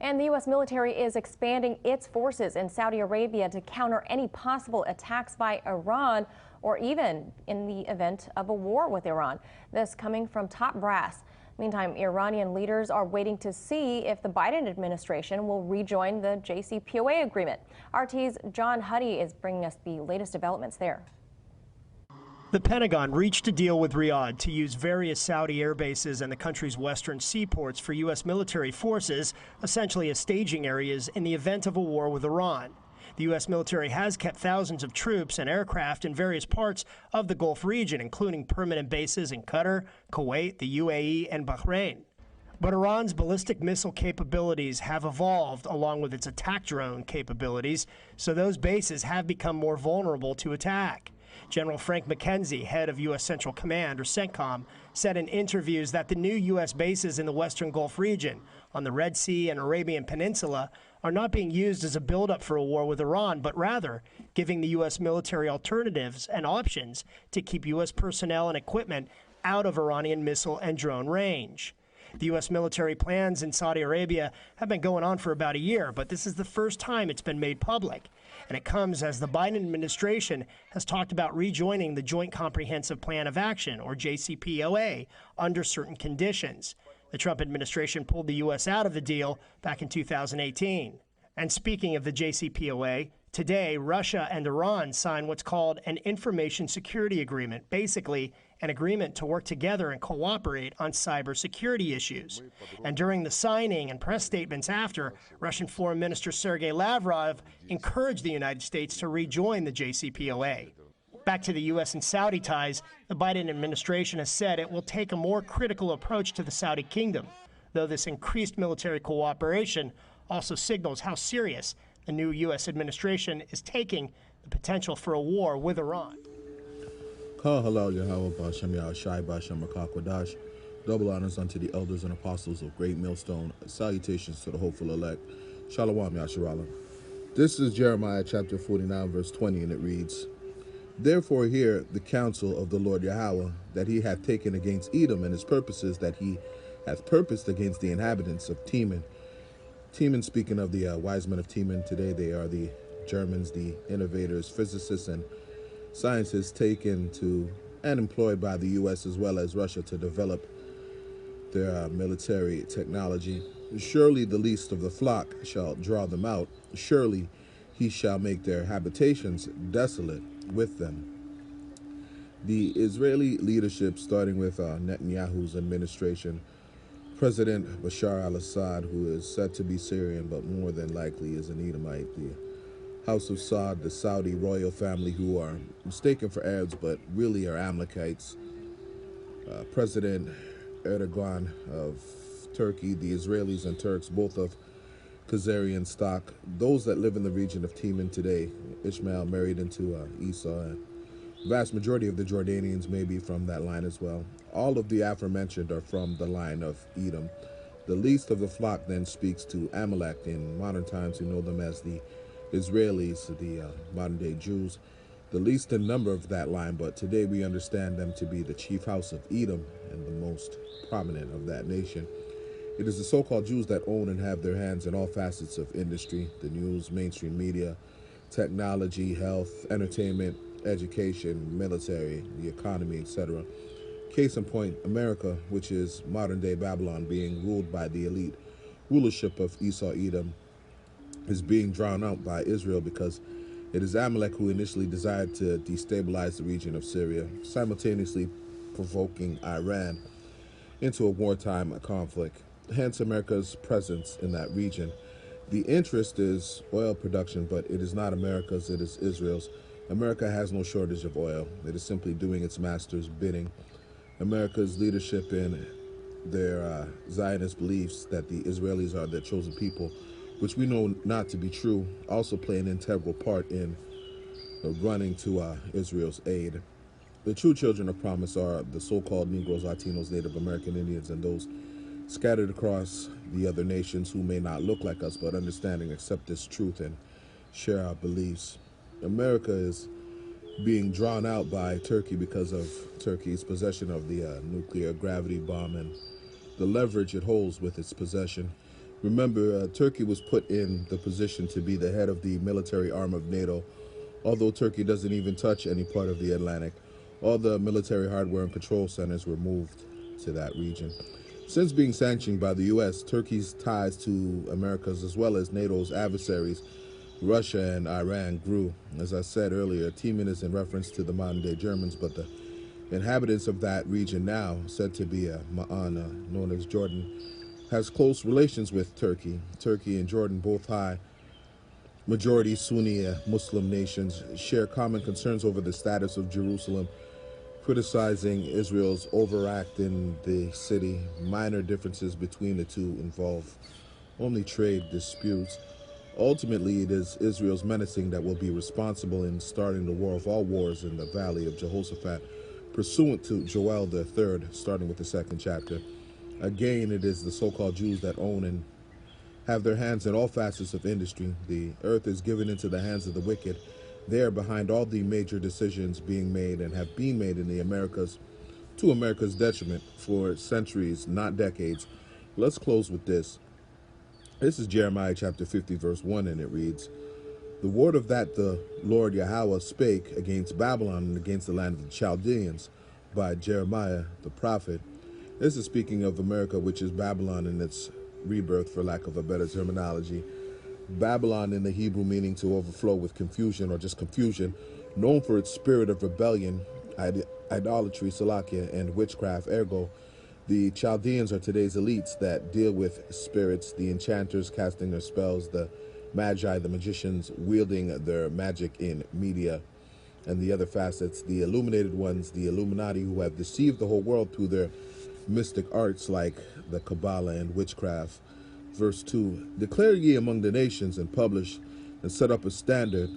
And the U.S. military is expanding its forces in Saudi Arabia to counter any possible attacks by Iran, or even in the event of a war with Iran. This coming from top brass. Meantime, Iranian leaders are waiting to see if the Biden administration will rejoin the JCPOA agreement. RT's John Huddy is bringing us the latest developments there. The Pentagon reached a deal with Riyadh to use various Saudi air bases and the country's western seaports for U.S. military forces, essentially as staging areas in the event of a war with Iran. The U.S. military has kept thousands of troops and aircraft in various parts of the Gulf region, including permanent bases in Qatar, Kuwait, the UAE, and Bahrain. But Iran's ballistic missile capabilities have evolved along with its attack drone capabilities, so those bases have become more vulnerable to attack. General Frank McKenzie, head of U.S. Central Command, or CENTCOM, said in interviews that the new U.S. bases in the western Gulf region, on the Red Sea and Arabian Peninsula, are not being used as a buildup for a war with Iran, but rather giving the U.S. military alternatives and options to keep U.S. personnel and equipment out of Iranian missile and drone range. The U.S. military plans in Saudi Arabia have been going on for about a year, but this is the first time it's been made public. And it comes as the Biden administration has talked about rejoining the Joint Comprehensive Plan of Action, or JCPOA, under certain conditions. The Trump administration pulled the U.S. out of the deal back in 2018. And speaking of the JCPOA, today Russia and Iran signed what's called an Information Security Agreement, basically an agreement to work together and cooperate on cybersecurity issues. And during the signing and press statements after, Russian Foreign Minister Sergei Lavrov encouraged the United States to rejoin the JCPOA. Back to the U.S. and Saudi ties, the Biden administration has said it will take a more critical approach to the Saudi kingdom, though this increased military cooperation also signals how serious the new U.S. administration is taking the potential for a war with Iran. Double honors unto the elders and apostles of Great Millstone. Salutations to the hopeful elect. Shalom Yasharallah. This is Jeremiah chapter 49, verse 20, and it reads, Therefore hear the counsel of the Lord Yahweh, that he hath taken against Edom, and his purposes that he hath purposed against the inhabitants of Teman. Teman, speaking of the wise men of Teman today, they are the Germans, the innovators, physicists, and scientists taken to and employed by the U.S. as well as Russia to develop their military technology. Surely the least of the flock shall draw them out. Surely he shall make their habitations desolate with them. The Israeli leadership, starting with Netanyahu's administration, President Bashar al-Assad, who is said to be Syrian but more than likely is an Edomite, the House of Saud, the Saudi royal family, who are mistaken for Arabs but really are Amalekites, President Erdogan of Turkey, the Israelis and Turks, both of Khazarian stock, those that live in the region of Teman today. Ishmael married into Esau, and the vast majority of the Jordanians may be from that line as well. All of the aforementioned are from the line of Edom. The least of the flock then speaks to Amalek. In modern times, we know them as the Israelis, the modern-day Jews, the least in number of that line, but today we understand them to be the chief house of Edom and the most prominent of that nation. It is the so-called Jews that own and have their hands in all facets of industry, the news, mainstream media, technology, health, entertainment, education, military, the economy, etc. Case in point, America, which is modern-day Babylon, being ruled by the elite rulership of Esau Edom, is being drawn out by Israel because it is Amalek who initially desired to destabilize the region of Syria, simultaneously provoking Iran into a wartime conflict. Hence America's presence in that region. The interest is oil production, but it is not America's, it is Israel's. America has no shortage of oil. It is simply doing its master's bidding. America's leadership in their Zionist beliefs that the Israelis are their chosen people, which we know not to be true, also play an integral part in running to Israel's aid. The true children of promise are the so-called Negroes, Latinos, Native American Indians, and those scattered across the other nations who may not look like us, but understanding, accept this truth, and share our beliefs. America is being drawn out by Turkey because of Turkey's possession of the nuclear gravity bomb and the leverage it holds with its possession. Remember, Turkey was put in the position to be the head of the military arm of NATO. Although Turkey doesn't even touch any part of the Atlantic, all the military hardware and control centers were moved to that region. Since being sanctioned by the U.S., Turkey's ties to America's as well as NATO's adversaries, Russia and Iran, grew. As I said earlier, Timan is in reference to the modern-day Germans, but the inhabitants of that region now, said to be a Ma'ana, known as Jordan, has close relations with Turkey. Turkey and Jordan, both high majority Sunni Muslim nations, share common concerns over the status of Jerusalem, criticizing Israel's overact in the city. Minor differences between the two involve only trade disputes. Ultimately, it is Israel's menacing that will be responsible in starting the war of all wars in the valley of Jehoshaphat, pursuant to Joel the 3rd, starting with the 2nd chapter. Again, it is the so-called Jews that own and have their hands in all facets of industry. The earth is given into the hands of the wicked. They are behind all the major decisions being made and have been made in the Americas to America's detriment for centuries, not decades. Let's close with this. This is Jeremiah chapter 50, verse 1, and it reads, "The word of that the Lord Yahweh spake against Babylon and against the land of the Chaldeans by Jeremiah the prophet." This is speaking of America, which is Babylon in its rebirth, for lack of a better terminology. Babylon in the Hebrew meaning to overflow with confusion or just confusion, known for its spirit of rebellion, idolatry, salakia, and witchcraft. Ergo, the Chaldeans are today's elites that deal with spirits, the enchanters casting their spells, the magi, the magicians wielding their magic in media, and the other facets, the illuminated ones, the Illuminati, who have deceived the whole world through their mystic arts like the Kabbalah and witchcraft. Verse 2, "Declare ye among the nations, and publish, and set up a standard,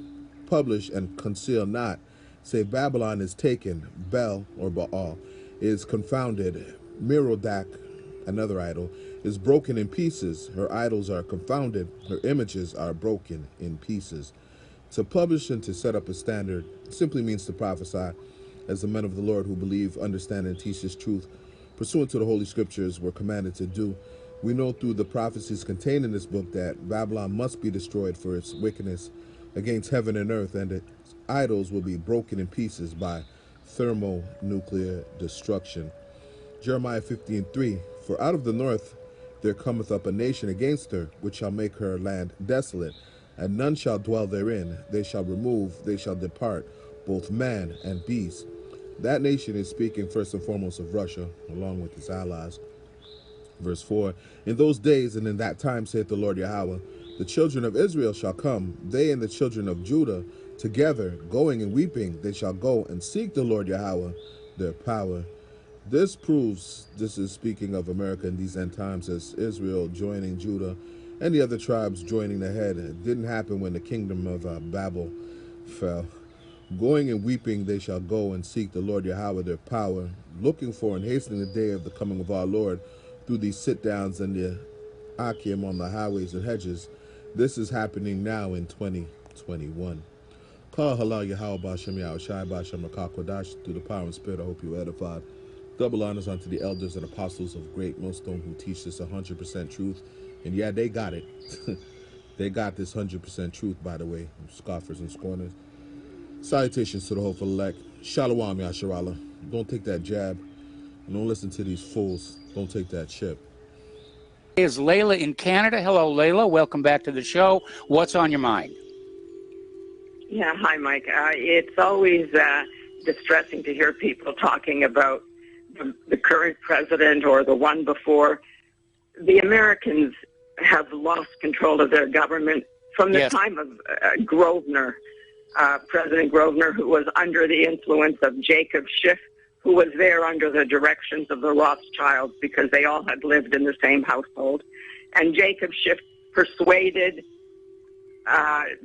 publish and conceal not. Say, Babylon is taken, Bel, or Baal, is confounded, Merodach, another idol, is broken in pieces. Her idols are confounded, her images are broken in pieces." To publish and to set up a standard simply means to prophesy, as the men of the Lord who believe, understand, and teach this truth pursuant to the Holy Scriptures were commanded to do. We know through the prophecies contained in this book that Babylon must be destroyed for its wickedness against heaven and earth, and its idols will be broken in pieces by thermonuclear destruction. Jeremiah 15:3, "For out of the north there cometh up a nation against her, which shall make her land desolate, and none shall dwell therein. They shall remove, they shall depart, both man and beast." That nation is speaking first and foremost of Russia, along with its allies. Verse 4, "In those days and in that time, saith the Lord Yahweh, the children of Israel shall come, they and the children of Judah together, going and weeping, they shall go and seek the Lord Yahweh, their power." This proves, this is speaking of America in these end times, as Israel joining Judah and the other tribes joining the head. It didn't happen when the kingdom of Babel fell. Going and weeping, they shall go and seek the Lord Yahweh, their power, looking for and hastening the day of the coming of our Lord through these sit-downs and the akim on the highways and hedges. This is happening now in 2021. Call halal Yahweh Bashem Yahweh Shai Bashem Rakakwadash through the power and spirit. I hope you were edified. Double honors unto the elders and apostles of Great Millstone who teach this 100% truth. And yeah, they got it. They got this 100% truth, by the way, scoffers and scorners. Salutations to the hopeful elect. Shalom, Yasharallah. Don't take that jab. Don't listen to these fools. Don't take that chip. Is Layla in Canada? Hello, Layla. Welcome back to the show. What's on your mind? Yeah, hi, Mike. It's always distressing to hear people talking about the current president or the one before. The Americans have lost control of their government from the time of Grosvenor. President Grosvenor, who was under the influence of Jacob Schiff, who was there under the directions of the Rothschilds because they all had lived in the same household. And Jacob Schiff persuaded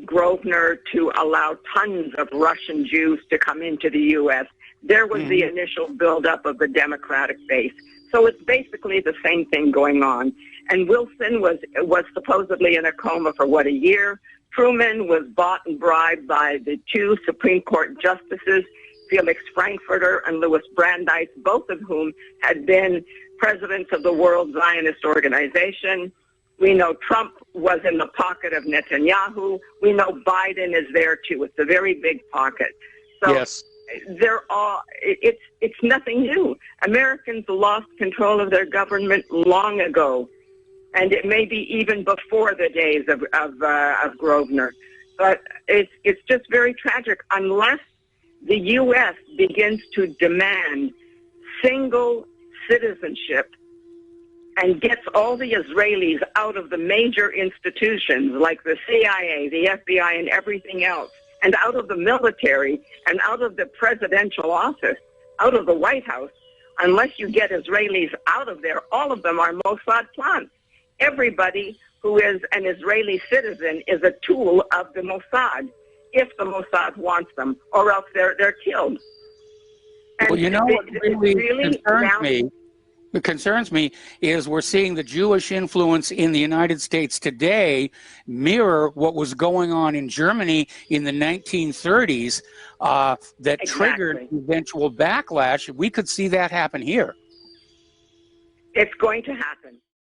Grosvenor to allow tons of Russian Jews to come into the U.S. There was the initial buildup of the Democratic base. So it's basically the same thing going on. And Wilson was supposedly in a coma for, a year. Truman was bought and bribed by the two Supreme Court justices, Felix Frankfurter and Louis Brandeis, both of whom had been presidents of the World Zionist Organization. We know Trump was in the pocket of Netanyahu. We know Biden is there too. It's a very big pocket. So Yes. it's nothing new. Americans lost control of their government long ago, and it may be even before the days of Grosvenor. But it's just very tragic unless the U.S. begins to demand single citizenship and gets all the Israelis out of the major institutions like the CIA, the FBI, and everything else, and out of the military, and out of the presidential office, out of the White House. Unless you get Israelis out of there, all of them are Mossad plants. Everybody who is an Israeli citizen is a tool of the Mossad, if the Mossad wants them, or else they're killed. And Well, you know what concerns me is we're seeing the Jewish influence in the United States today mirror what was going on in Germany in the 1930s that triggered eventual backlash. We could see that happen here. It's going to happen.